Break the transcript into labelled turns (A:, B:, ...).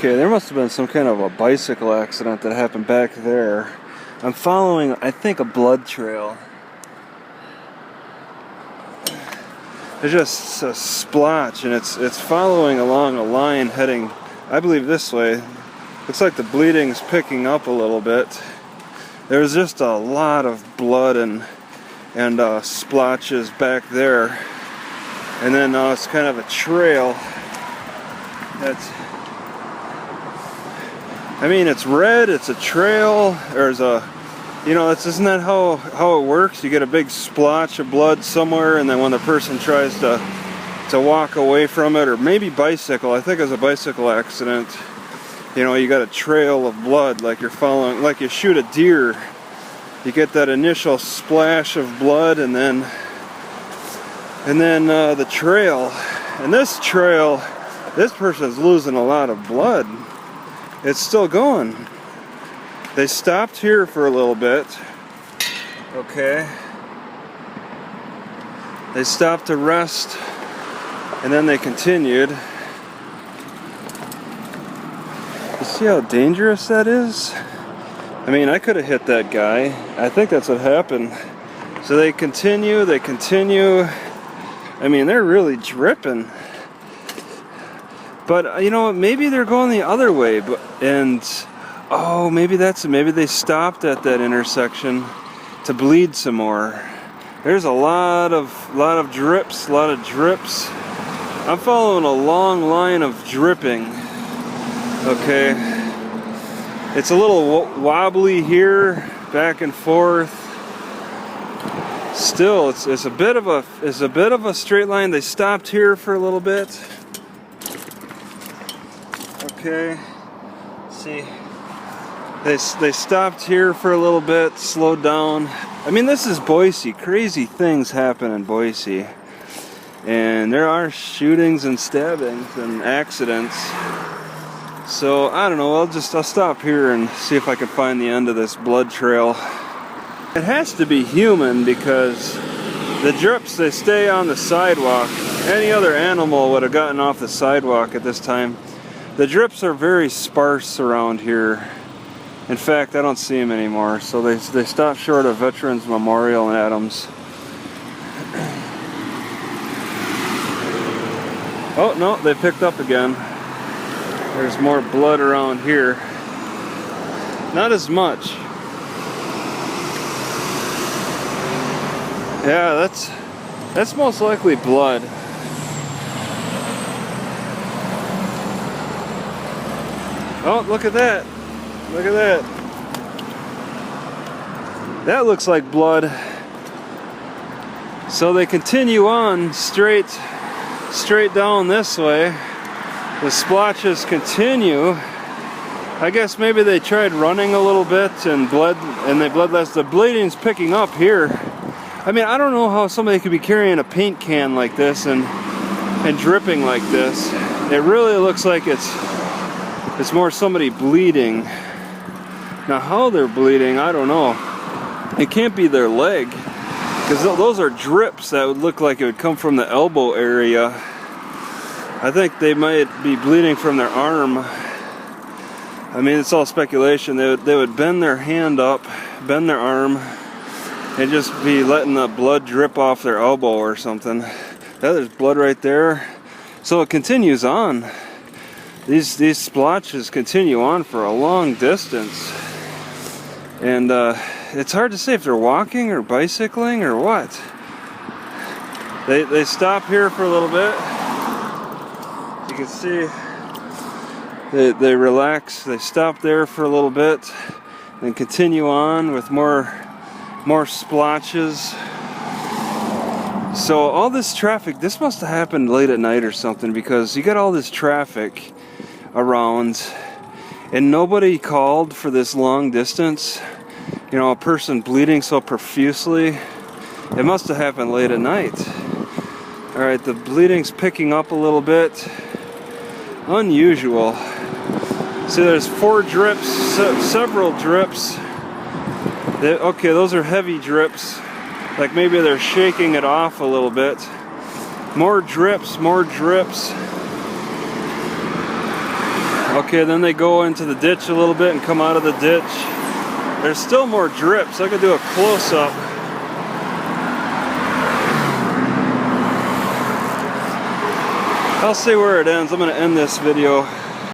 A: Okay, there must have been some kind of a bicycle accident that happened back there. I'm following, I think, a blood trail. There's just a splotch, and it's following along a line heading, I believe, this way. Looks like the bleeding's picking up a little bit. There's just a lot of blood and splotches back there. And then it's kind of a trail that's, I mean, it's red, it's a trail, there's a, you know, isn't that how it works? You get a big splotch of blood somewhere, and then when the person tries to walk away from it, or maybe bicycle, I think it was a bicycle accident, you know, you got a trail of blood, like you're following, like you shoot a deer. You get that initial splash of blood, and then the trail. And this trail, this person's losing a lot of blood. It's still going. They stopped here for a little bit. Okay. They stopped to rest, and then they continued. You see how dangerous that is? I mean, I could have hit that guy. I think that's what happened. So they continue. I mean, they're really dripping. But you know, maybe they're going the other way. Maybe they stopped at that intersection to bleed some more. There's a lot of drips. I'm following a long line of dripping. Okay, it's a little wobbly here, back and forth. Still, it's a bit of a straight line. They stopped here for a little bit. Okay, see, they stopped here for a little bit, slowed down. I mean, this is Boise. Crazy things happen in Boise, and there are shootings and stabbings and accidents. So I don't know. I'll stop here and see if I can find the end of this blood trail. It has to be human, because the drips, they stay on the sidewalk. Any other animal would have gotten off the sidewalk at this time. The drips are very sparse around here. In fact, I don't see them anymore. So they stopped short of Veterans Memorial in Adams. Oh no, they picked up again. There's more blood around here. Not as much. Yeah, that's most likely blood. Oh, look at that. Look at that. That looks like blood. So they continue on straight down this way. The splotches continue. I guess maybe they tried running a little bit and they bled less. The bleeding's picking up here. I mean, I don't know how somebody could be carrying a paint can like this and dripping like this. It really looks like it's more somebody bleeding. Now how they're bleeding, I don't know. It can't be their leg, because those are drips that would look like it would come from the elbow area. I think they might be bleeding from their arm. I mean, it's all speculation. They would bend their hand up, bend their arm, and just be letting the blood drip off their elbow or something. There's blood right there. So it continues on. These splotches continue on for a long distance. And it's hard to say if they're walking or bicycling or what. They stop here for a little bit. You can see they relax. They stop there for a little bit, then continue on with more splotches. So all this traffic, this must have happened late at night or something, because you got all this traffic around and nobody called for this long distance. You know, a person bleeding so profusely. It must have happened late at night. Alright, the bleeding's picking up a little bit. Unusual. See, there's 4 drips, several drips. Okay, those are heavy drips. Like maybe they're shaking it off a little bit. More drips, more drips. Okay, then they go into the ditch a little bit and come out of the ditch. There's still more drips. I could do a close-up. I'll see where it ends. I'm going to end this video